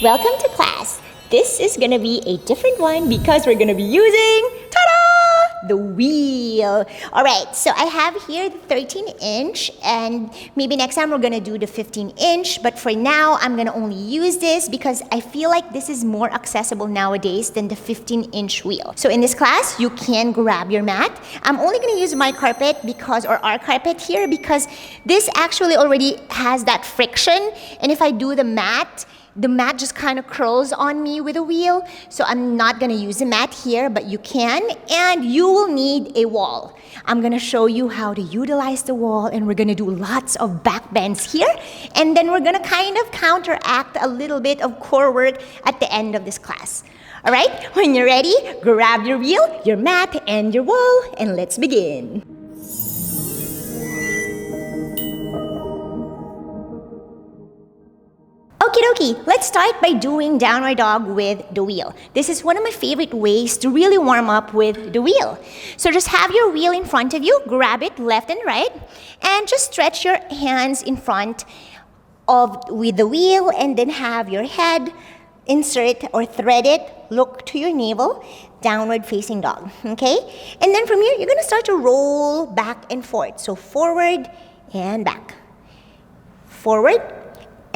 Welcome to class. This is gonna be a different one because we're gonna be using, ta-da, the wheel. All right, so I have here the 13-inch, and maybe next time we're gonna do the 15-inch, but for now, I'm gonna only use this because I feel like this is more accessible nowadays than the 15-inch wheel. So in this class, you can grab your mat. I'm only gonna use my carpet or our carpet here because this actually already has that friction, and if I do the mat just kind of curls on me with a wheel, so I'm not gonna use a mat here, but you can, and you will need a wall. I'm gonna show you how to utilize the wall, and we're gonna do lots of back bends here, and then we're gonna kind of counteract a little bit of core work at the end of this class. All right, when you're ready, grab your wheel, your mat, and your wall, and let's begin. Okie dokie, let's start by doing downward dog with the wheel. This is one of my favorite ways to really warm up with the wheel. So just have your wheel in front of you, grab it left and right, and just stretch your hands in front with the wheel, and then have your head insert or thread it, look to your navel, downward facing dog, okay? And then from here, you're gonna start to roll back and forth. So forward and back, forward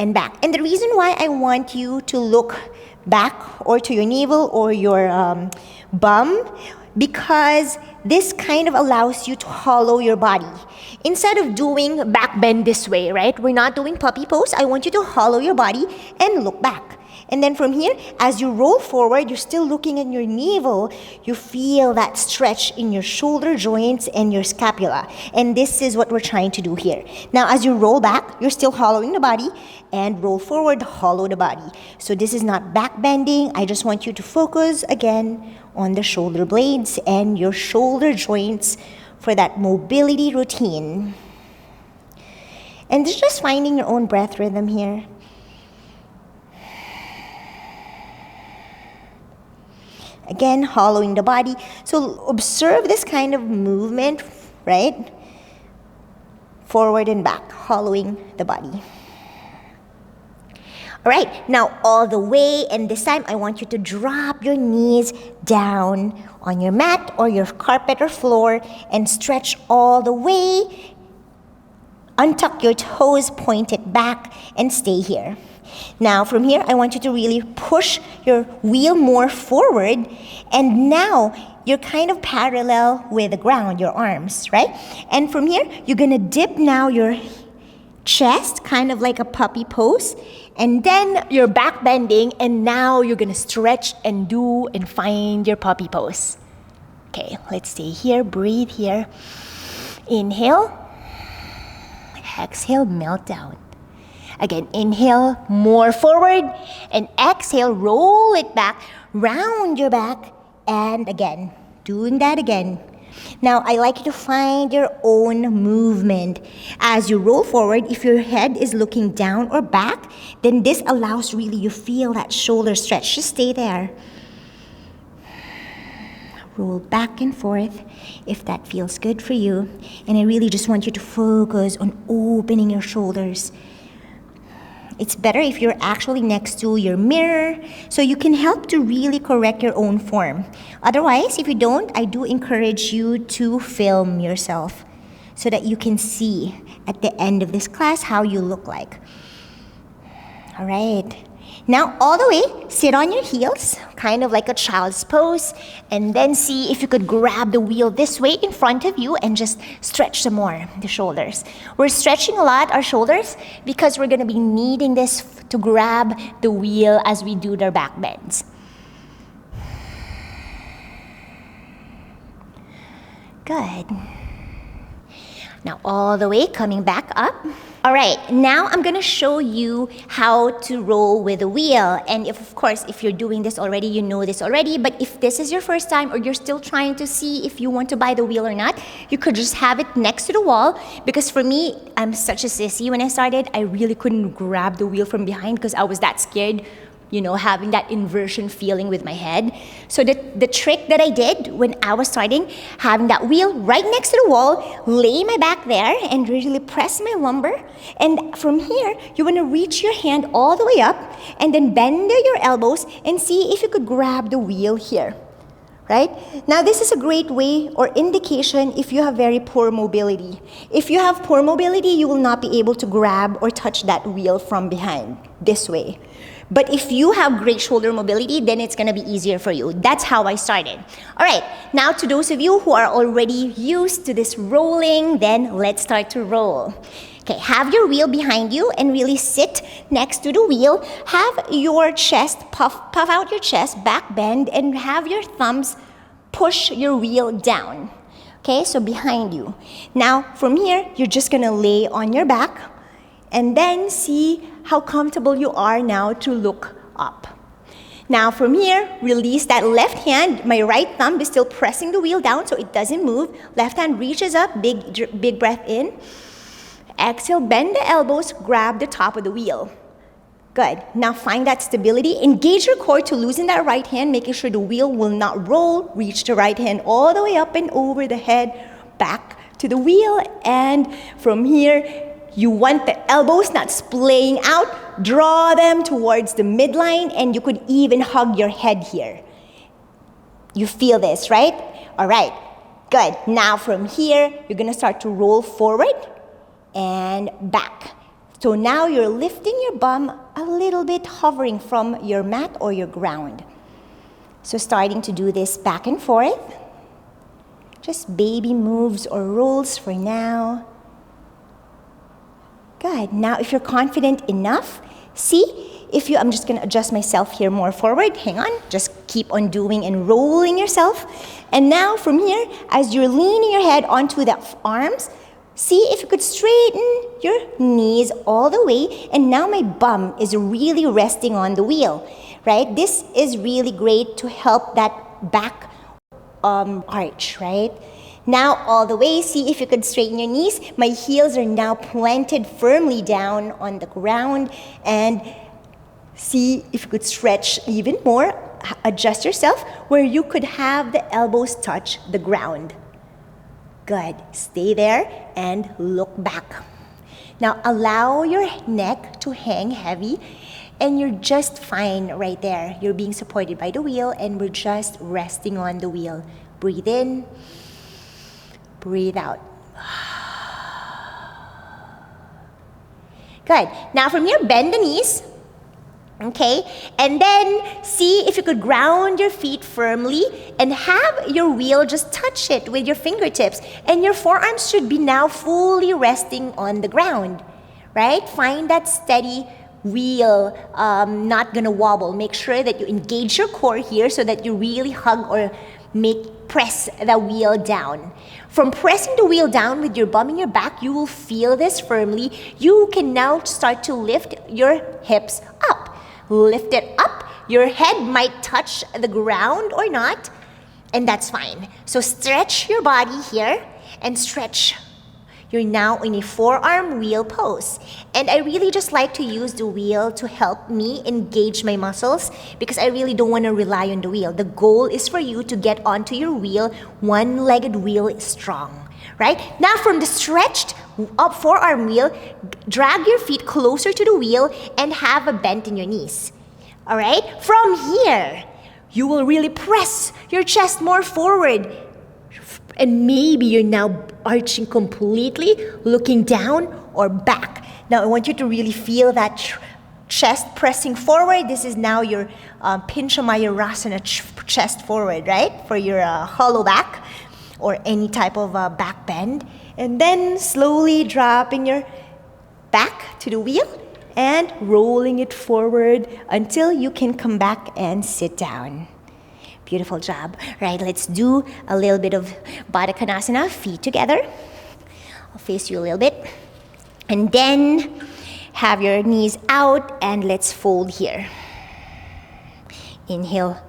and back. And the reason why I want you to look back or to your navel or your bum, because this kind of allows you to hollow your body. Instead of doing back bend this way, right? We're not doing puppy pose. I want you to hollow your body and look back. And then from here, as you roll forward, you're still looking at your navel. You feel that stretch in your shoulder joints and your scapula. And this is what we're trying to do here. Now, as you roll back, you're still hollowing the body, and roll forward, hollow the body. So this is not back bending. I just want you to focus again on the shoulder blades and your shoulder joints for that mobility routine. And just finding your own breath rhythm here. Again, hollowing the body. So observe this kind of movement, right? Forward and back, hollowing the body. All right, now all the way, and this time I want you to drop your knees down on your mat or your carpet or floor and stretch all the way. Untuck your toes, point it back, and stay here. Now from here, I want you to really push your wheel more forward, and now you're kind of parallel with the ground, your arms, right? And from here, you're gonna dip now your chest, kind of like a puppy pose, and then you're back bending, and now you're gonna stretch and do and find your puppy pose. Okay, let's stay here, breathe here. Inhale, exhale, melt down. Again, inhale, more forward, and exhale, roll it back, round your back, and again, doing that again. Now, I like you to find your own movement. As you roll forward, if your head is looking down or back, then this allows really you feel that shoulder stretch. Just stay there. Roll back and forth if that feels good for you. And I really just want you to focus on opening your shoulders. It's better if you're actually next to your mirror, so you can help to really correct your own form. Otherwise, if you don't, I do encourage you to film yourself so that you can see at the end of this class how you look like. All right. Now, all the way, sit on your heels, kind of like a child's pose, and then see if you could grab the wheel this way in front of you and just stretch some more the shoulders. We're stretching a lot our shoulders because we're going to be needing this to grab the wheel as we do the back bends. Good. Now, all the way, coming back up. All right, now I'm gonna show you how to roll with a wheel. And of course, if you're doing this already, you know this already, but if this is your first time or you're still trying to see if you want to buy the wheel or not, you could just have it next to the wall, because for me, I'm such a sissy when I started, I really couldn't grab the wheel from behind because I was that scared having that inversion feeling with my head. So the trick that I did when I was starting, having that wheel right next to the wall, lay my back there and really press my lumbar. And from here, you want to reach your hand all the way up and then bend your elbows and see if you could grab the wheel here. Right? Now, this is a great way or indication if you have very poor mobility. If you have poor mobility, you will not be able to grab or touch that wheel from behind this way. But if you have great shoulder mobility, then it's gonna be easier for you. That's how I started. All right, now to those of you who are already used to this rolling, then let's start to roll. Okay, have your wheel behind you and really sit next to the wheel. Have your chest, puff out your chest, back bend, and have your thumbs push your wheel down. Okay, so behind you. Now, from here, you're just gonna lay on your back and then see how comfortable you are now to look up. Now, from here, release that left hand. My right thumb is still pressing the wheel down so it doesn't move. Left hand reaches up, big breath in. Exhale, bend the elbows, grab the top of the wheel. Good. Now find that stability. Engage your core to loosen that right hand, making sure the wheel will not roll. Reach the right hand all the way up and over the head, back to the wheel. And from here, you want the elbows not splaying out. Draw them towards the midline, and you could even hug your head here. You feel this, right? All right. Good. Now from here, you're going to start to roll forward and back. So now you're lifting your bum a little bit, hovering from your mat or your ground. So starting to do this back and forth. Just baby moves or rolls for now. Good. Now if you're confident enough, I'm just going to adjust myself here more forward. Hang on. Just keep on doing and rolling yourself. And now from here, as you're leaning your head onto the arms, see if you could straighten your knees all the way. And now my bum is really resting on the wheel, right? This is really great to help that back arch, right? Now all the way, see if you could straighten your knees. My heels are now planted firmly down on the ground. And see if you could stretch even more. Adjust yourself where you could have the elbows touch the ground. Good. Stay there and look back. Now allow your neck to hang heavy and you're just fine right there. You're being supported by the wheel and we're just resting on the wheel. Breathe in, breathe out. Good. Now from here, bend the knees. Okay, and then see if you could ground your feet firmly and have your wheel just touch it with your fingertips. And your forearms should be now fully resting on the ground, right? Find that steady wheel, not gonna wobble. Make sure that you engage your core here so that you really hug or press the wheel down. From pressing the wheel down with your bum in your back, you will feel this firmly. You can now start to lift your hips up. Lift it up. Your head might touch the ground or not, and that's fine. So stretch your body here and stretch. You're now in a forearm wheel pose. And I really just like to use the wheel to help me engage my muscles because I really don't want to rely on the wheel. The goal is for you to get onto your wheel. One-legged wheel is strong, right? Now from the stretched up forearm wheel, drag your feet closer to the wheel and have a bend in your knees. All right? From here, you will really press your chest more forward. And maybe you're now arching completely, looking down or back. Now I want you to really feel that chest pressing forward. This is now your Pincha Mayurasana chest forward, right? For your hollow back or any type of back bend. And then slowly dropping your back to the wheel and rolling it forward until you can come back and sit down. Beautiful job. Right, let's do a little bit of Baddha Konasana, feet together. I'll face you a little bit. And then have your knees out and let's fold here. Inhale,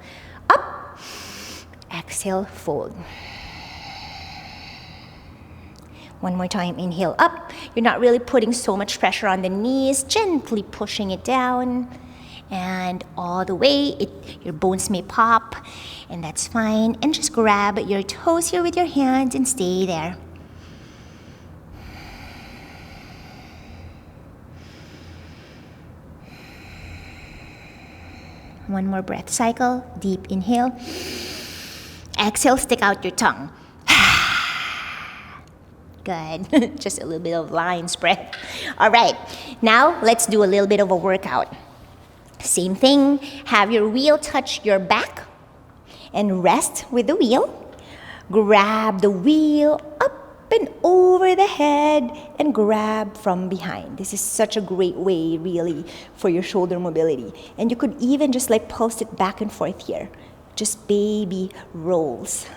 up. Exhale, fold. One more time, inhale up. You're not really putting so much pressure on the knees, gently pushing it down. And all the way, your bones may pop, and that's fine. And just grab your toes here with your hands and stay there. One more breath cycle. Deep inhale. Exhale, stick out your tongue. Good. Just a little bit of lion's breath. All right. Now, let's do a little bit of a workout. Same thing. Have your wheel touch your back and rest with the wheel. Grab the wheel up and over the head and grab from behind. This is such a great way, really, for your shoulder mobility. And you could even just like pulse it back and forth here. Just baby rolls.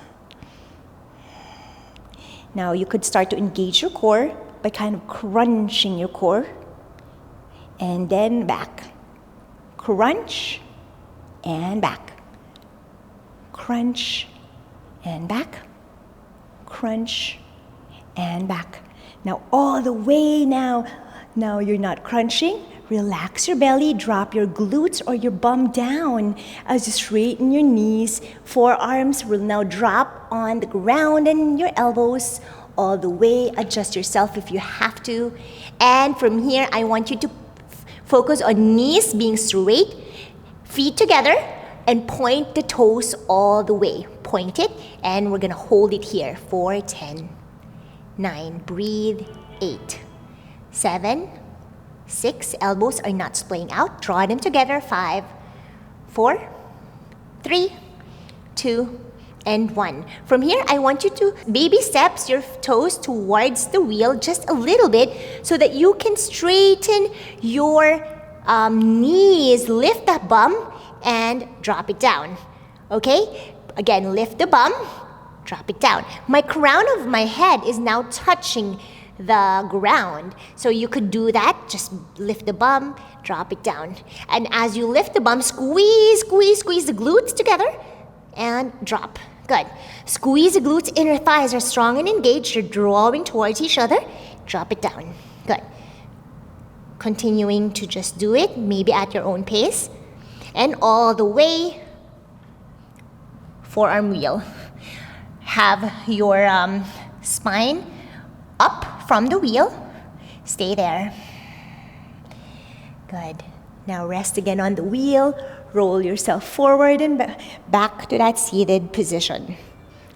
Now you could start to engage your core by kind of crunching your core. And then back. Crunch and back. Crunch and back. Crunch and back. Now all the way now. Now you're not crunching. Relax your belly, drop your glutes or your bum down as you straighten your knees. Forearms will now drop on the ground and your elbows all the way. Adjust yourself if you have to. And from here, I want you to focus on knees being straight, feet together, and point the toes all the way. Point it, and we're gonna hold it here for 10, 9, breathe, 8, 7, 6, elbows are not splaying out. Draw them together, 5, 4, 3, 2, and 1. From here, I want you to baby steps your toes towards the wheel just a little bit so that you can straighten your knees, lift the bum, and drop it down. Okay? Again, lift the bum, drop it down. My crown of my head is now touching the ground. So you could do that. Just lift the bum, drop it down. And as you lift the bum, squeeze the glutes together and drop. Good. Squeeze the glutes, inner thighs are strong and engaged. You're drawing towards each other. Drop it down. Good. Continuing to just do it, maybe at your own pace. And all the way, forearm wheel. Have your spine up from the wheel. Stay there. Good. Now rest again on the wheel. Roll yourself forward and back to that seated position.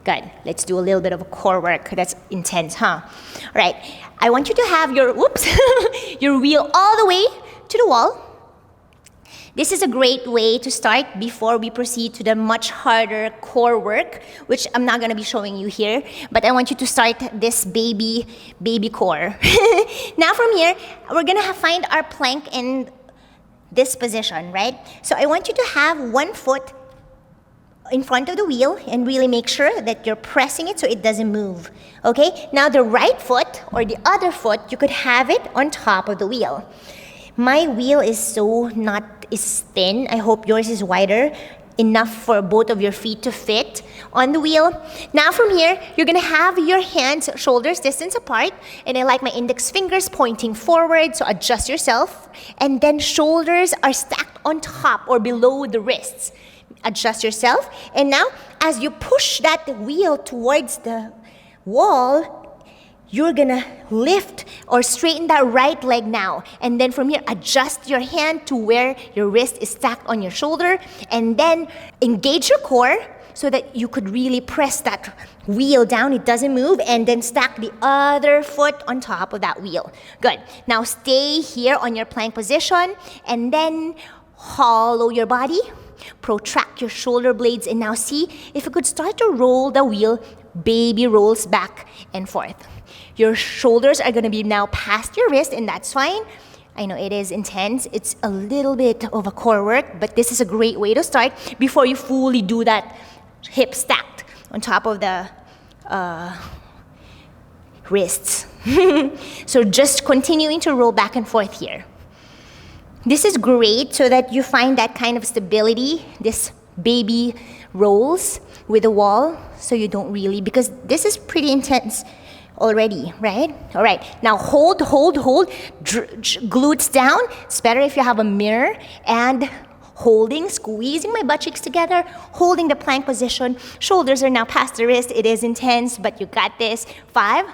Good. Let's do a little bit of a core work. That's intense, huh? All right. I want you to have your, your wheel all the way to the wall. This is a great way to start before we proceed to the much harder core work, which I'm not going to be showing you here, but I want you to start this baby core. Now from here, we're going to find our plank in this position, right? So I want you to have one foot in front of the wheel and really make sure that you're pressing it so it doesn't move. Okay? Now the right foot or the other foot, you could have it on top of the wheel. My wheel is thin. I hope yours is wider enough for both of your feet to fit on the wheel. Now from here, you're gonna have your hands shoulders distance apart, and I like my index fingers pointing forward, so adjust yourself. And then shoulders are stacked on top or below the wrists. Adjust yourself. And now, as you push that wheel towards the wall, you're gonna lift or straighten that right leg now. And then from here, adjust your hand to where your wrist is stacked on your shoulder. And then engage your core so that you could really press that wheel down. It doesn't move. And then stack the other foot on top of that wheel. Good. Now stay here on your plank position. And then hollow your body. Protract your shoulder blades. And now see if you could start to roll the wheel. Baby rolls back and forth. Your shoulders are going to be now past your wrist, and that's fine. I know it is intense. It's a little bit of a core work, but this is a great way to start before you fully do that hip stacked on top of the wrists. So just continuing to roll back and forth here. This is great so that you find that kind of stability, this baby rolls with the wall, so you don't really, because this is pretty intense already, right? All right, now hold, glutes down. It's better if you have a mirror, and Holding, squeezing my butt cheeks together, holding the plank position. Shoulders are now past the wrist. It is intense, but you got this. 5,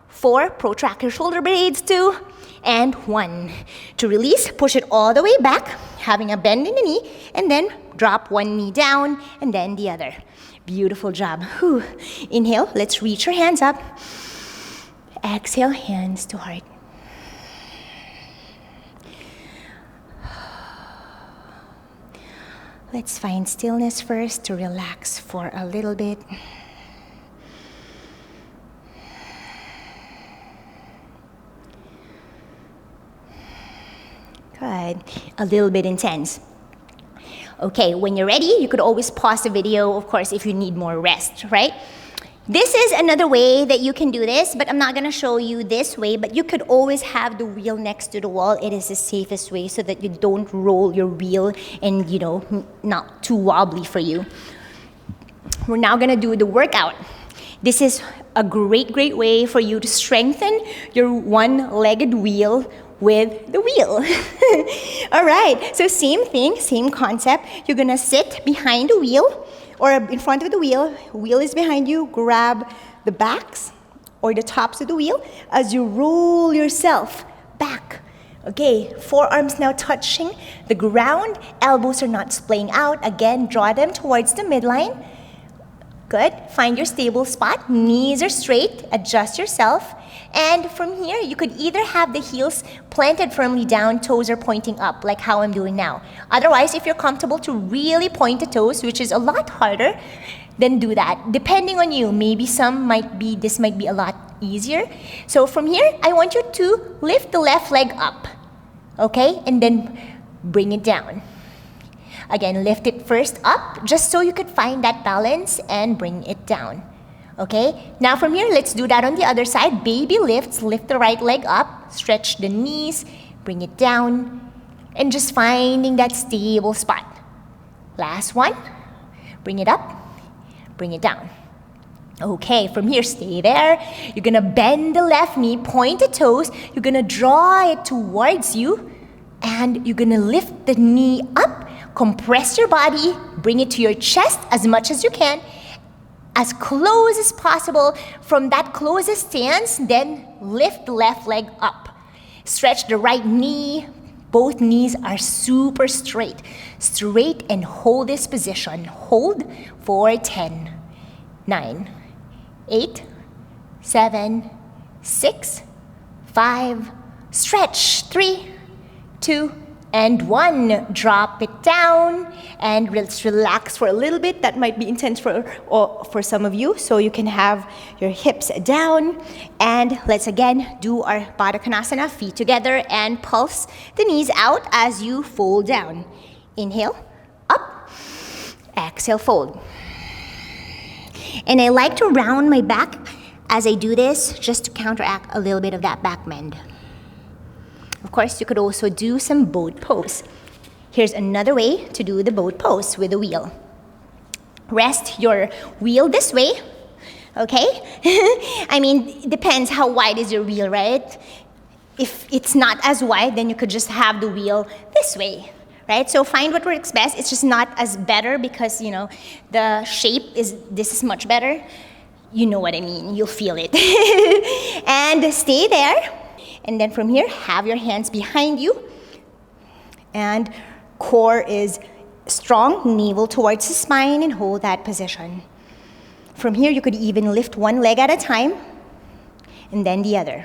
4, protract your shoulder blades. 2, and 1. To release, push it all the way back, having a bend in the knee, and then drop one knee down, and then the other. Beautiful job. Whew. Inhale, let's reach your hands up. Exhale, hands to heart. Let's find stillness first to relax for a little bit. Good. A little bit intense. Okay, when you're ready, you could always pause the video, of course, if you need more rest, right? This is another way that you can do this, but I'm not gonna show you this way, but you could always have the wheel next to the wall. It is the safest way so that you don't roll your wheel and, not too wobbly for you. We're now gonna do the workout. This is a great way for you to strengthen your one-legged wheel with the wheel. All right, so same thing, same concept. You're gonna sit behind the wheel or in front of the wheel. Wheel is behind you. Grab the backs or the tops of the wheel as you roll yourself back. Okay, forearms now touching the ground. Elbows are not splaying out. Again, draw them towards the midline. Good. Find your stable spot. Knees are straight. Adjust yourself. And from here, you could either have the heels planted firmly down, toes are pointing up, like how I'm doing now. Otherwise, if you're comfortable to really point the toes, which is a lot harder, then do that. Depending on you, maybe this might be a lot easier. So from here, I want you to lift the left leg up, okay? And then bring it down. Again, lift it first up, just so you could find that balance and bring it down. Okay, now from here, let's do that on the other side. Baby lifts, lift the right leg up, stretch the knees, bring it down, and just finding that stable spot. Last one, bring it up, bring it down. Okay, from here, stay there. You're gonna bend the left knee, point the toes, you're gonna draw it towards you, and you're gonna lift the knee up, compress your body, bring it to your chest as much as you can, as close as possible. From that closest stance, then lift the left leg up. Stretch the right knee. Both knees are super straight. Straight, and hold this position. Hold for 10, 9, 8, 7, 6, 5, stretch, 3, 2, and 1. Drop it down and let's relax for a little bit. That might be intense for some of you, so you can have your hips down. And let's again do our Baddha Konasana, feet together, and pulse the knees out as you fold down. Inhale, up, exhale, fold. And I like to round my back as I do this, just to counteract a little bit of that back bend. Of course, you could also do some boat pose. Here's another way to do the boat pose with the wheel. Rest your wheel this way, okay? I mean, it depends how wide is your wheel, right? If it's not as wide, then you could just have the wheel this way, right? So find what works best. It's just not as better because, the shape this is much better. You know what I mean, you'll feel it. And stay there. And then from here, have your hands behind you. And core is strong, navel towards the spine, and hold that position. From here, you could even lift one leg at a time, and then the other.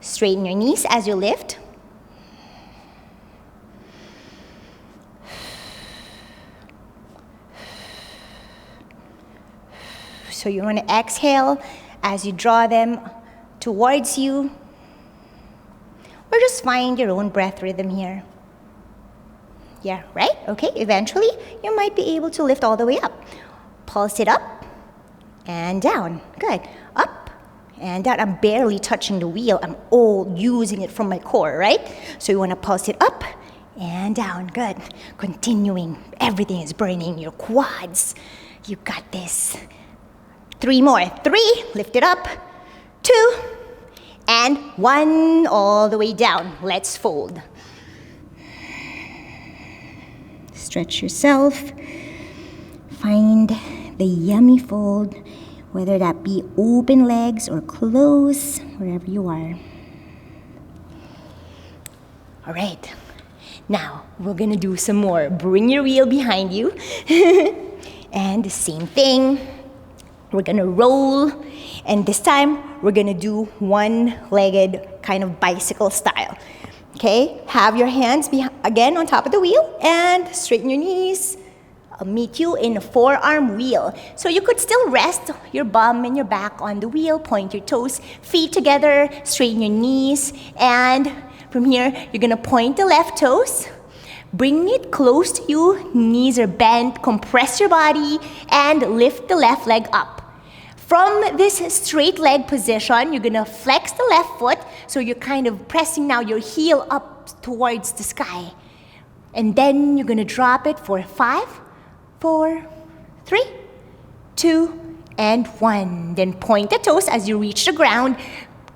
Straighten your knees as you lift. So you want to exhale as you draw them towards you. Or just find your own breath rhythm here. Yeah, right? Okay, eventually you might be able to lift all the way up. Pulse it up and down. Good. Up and down. I'm barely touching the wheel. I'm all using it from my core, right? So you want to pulse it up and down. Good. Continuing. Everything is burning. Your quads. You got this. 3 more. 3. Lift it up. 2. And 1, all the way down. Let's fold. Stretch yourself. Find the yummy fold, whether that be open legs or close, wherever you are. All right, now we're gonna do some more. Bring your wheel behind you. And the same thing. We're gonna roll, and this time we're gonna do one-legged kind of bicycle style. Okay, have your hands again on top of the wheel and straighten your knees. I'll meet you in a forearm wheel. So you could still rest your bum and your back on the wheel, point your toes, feet together, straighten your knees, and from here, you're gonna point the left toes, bring it close to you, knees are bent, compress your body, and lift the left leg up. From this straight leg position, you're gonna flex the left foot, so you're kind of pressing now your heel up towards the sky. And then you're gonna drop it for 5, 4, 3, 2, and 1. Then point the toes as you reach the ground.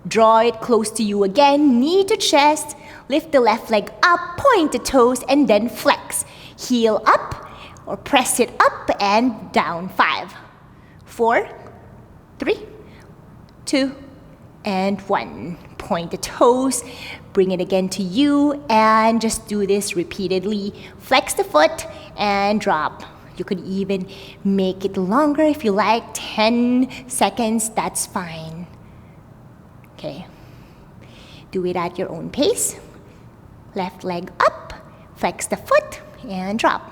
Draw it close to you again, knee to chest, lift the left leg up, point the toes, and then flex. Heel up, or press it up and down. 5, 4, 3, 2, and 1. Point the toes, bring it again to you, and just do this repeatedly. Flex the foot and drop. You could even make it longer if you like, 10 seconds, that's fine. Okay, do it at your own pace. Left leg up, flex the foot, and drop.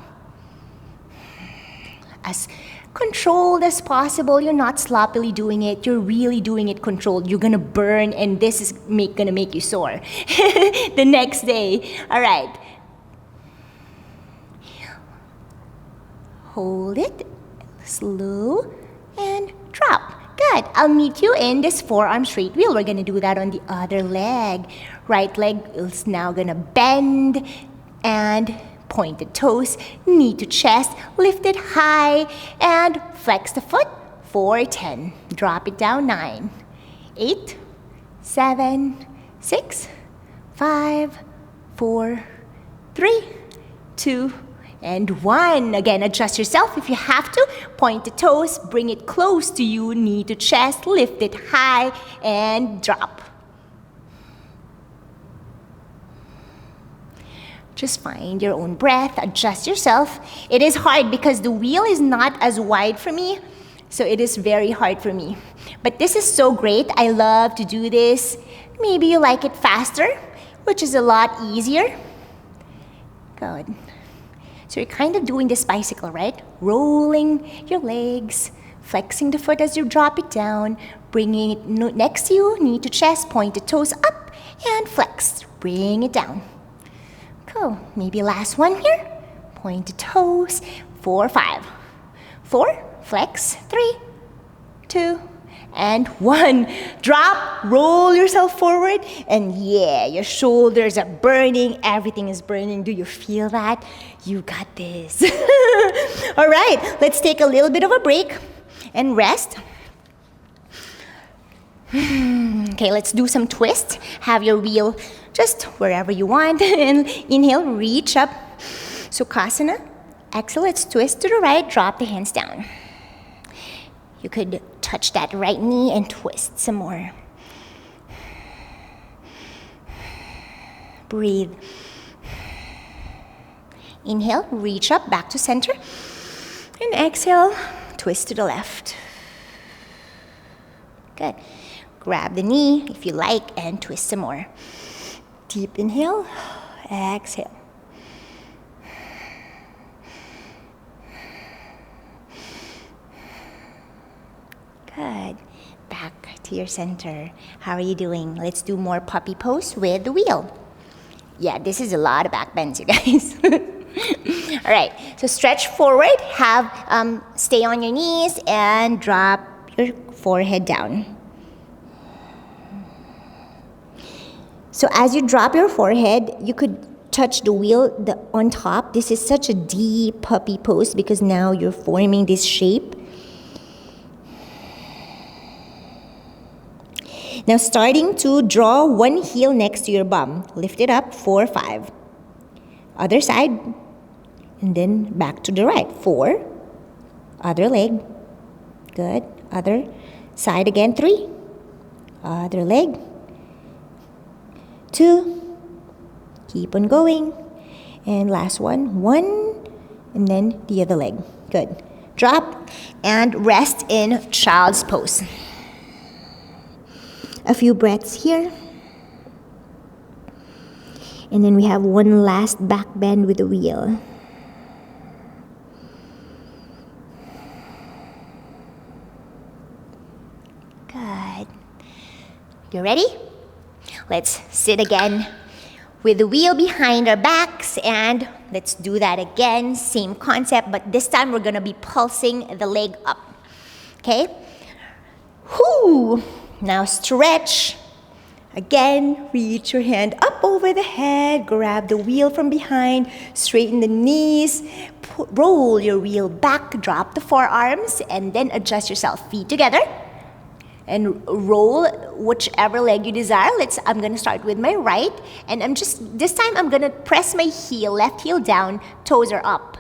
As controlled as possible, you're not sloppily doing it, you're really doing it controlled. You're gonna burn, and this is gonna make you sore the next day. All right. Hold it, slow, and drop. Good. I'll meet you in this forearm straight wheel. We're gonna do that on the other leg. Right leg is now gonna bend and point the toes, knee to chest, lift it high, and flex the foot for 10. Drop it down, 9, 8, 7, 6, 5, 4, 3, 2, and 1. Again, adjust yourself if you have to. Point the toes, bring it close to you, knee to chest, lift it high, and drop. Just find your own breath, adjust yourself. It is hard because the wheel is not as wide for me, so it is very hard for me. But this is so great. I love to do this. Maybe you like it faster, which is a lot easier. Good. So you're kind of doing this bicycle, right? Rolling your legs, flexing the foot as you drop it down, bringing it next to you, knee to chest, point the toes up, and flex. Bring it down. Cool. Maybe last one here. Point the toes. 4, 5. 4, flex. 3, 2, and 1. Drop, roll yourself forward, and yeah, your shoulders are burning, everything is burning. Do you feel that? You got this. All right, let's take a little bit of a break and rest. Okay, let's do some twists. Have your wheel just wherever you want, and inhale, reach up. Sukhasana. Exhale, let's twist to the right, drop the hands down. You could touch that right knee and twist some more. Breathe. Inhale, reach up, back to center. And exhale, twist to the left. Good. Grab the knee if you like and twist some more. Deep inhale, exhale. Good. Back to your center. How are you doing? Let's do more puppy pose with the wheel. Yeah, this is a lot of back bends, you guys. All right, so stretch forward, stay on your knees and drop your forehead down. So as you drop your forehead, you could touch the wheel on top. This is such a deep puppy pose because now you're forming this shape. Now starting to draw one heel next to your bum. Lift it up, 4, 5. Other side. and then back to the right. 4, other leg, good, other side again, 3, other leg, 2, keep on going, and last one, 1, and then the other leg, good. Drop and rest in child's pose. A few breaths here. And then we have one last back bend with the wheel. Good. You ready? Let's sit again with the wheel behind our backs, and let's do that again. Same concept, but this time we're gonna be pulsing the leg up. Okay? Whoo! Now stretch. Again, reach your hand up over the head, grab the wheel from behind, straighten the knees, roll your wheel back, drop the forearms, and then adjust yourself. Feet together, and roll whichever leg you desire. I'm gonna start with my right, and this time I'm gonna press my heel, left heel down, toes are up,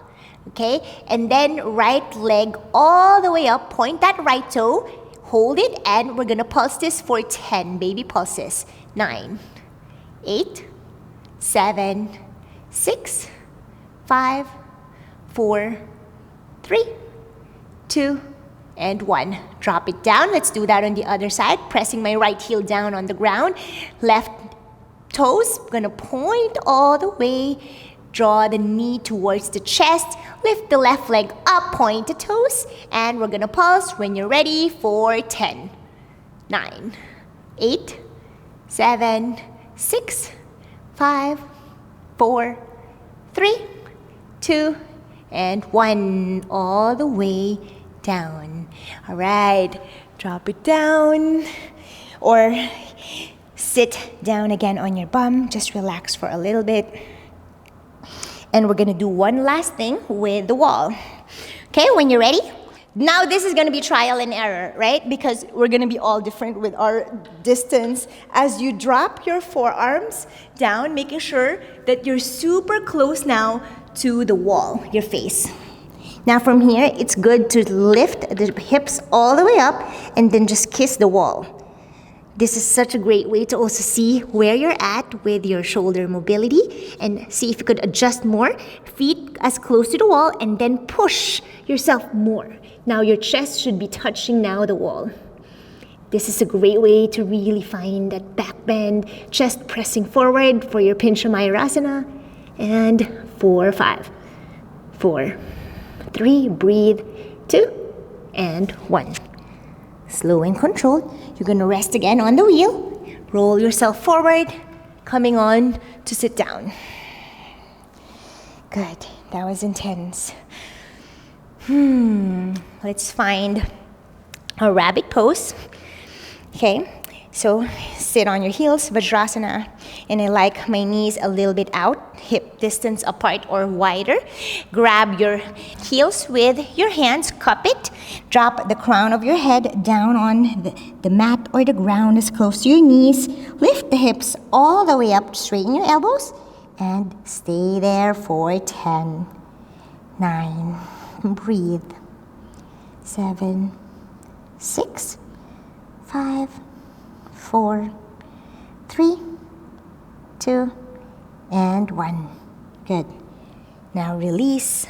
okay? And then right leg all the way up, point that right toe, hold it, and we're gonna pulse this for 10 baby pulses. 9, 8, 7, 6, 5, 4, 3, 2, and 1. Drop it down. Let's do that on the other side. Pressing my right heel down on the ground. Left toes, gonna point all the way. Draw the knee towards the chest. Lift the left leg up, point the toes, and we're gonna pulse when you're ready for 10, 9, 8, 7, 6, 5, 4, 3, 2, and 1. All the way down. All right, drop it down, or sit down again on your bum. Just relax for a little bit. And we're gonna do one last thing with the wall. Okay, when you're ready. Now this is gonna be trial and error, right? Because we're gonna be all different with our distance. As you drop your forearms down, making sure that you're super close now to the wall, your face. Now from here, it's good to lift the hips all the way up and then just kiss the wall. This is such a great way to also see where you're at with your shoulder mobility and see if you could adjust more. Feet as close to the wall and then push yourself more. Now your chest should be touching now the wall. This is a great way to really find that back bend, chest pressing forward for your Pincha Mayurasana. And 4, 5, 4, 3, breathe, 2, and 1. Slow and controlled. You're gonna rest again on the wheel. Roll yourself forward, coming on to sit down. Good, that was intense. Let's find a rabbit pose. Okay, so sit on your heels, Vajrasana, and I like my knees a little bit out, hip distance apart or wider. Grab your heels with your hands, cup it, drop the crown of your head down on the mat or the ground as close to your knees. Lift the hips all the way up, straighten your elbows, and stay there for 10, 9, breathe, 7, 6, 5, 4, 3, 2, and 1. Good. Now release.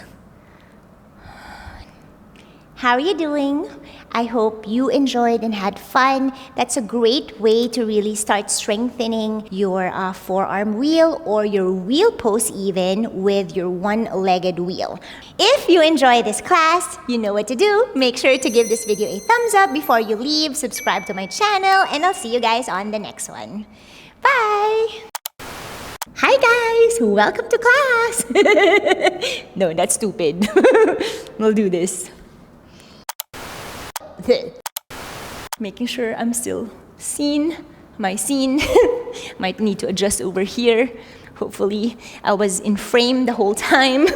How are you doing? I hope you enjoyed and had fun. That's a great way to really start strengthening your forearm wheel or your wheel pose even with your one-legged wheel. If you enjoy this class, you know what to do. Make sure to give this video a thumbs up before you leave, subscribe to my channel, and I'll see you guys on the next one. Bye! Hi guys! Welcome to class! No, that's stupid. We'll do this. Making sure I'm still seen, my scene. Might need to adjust over here. Hopefully I was in frame the whole time.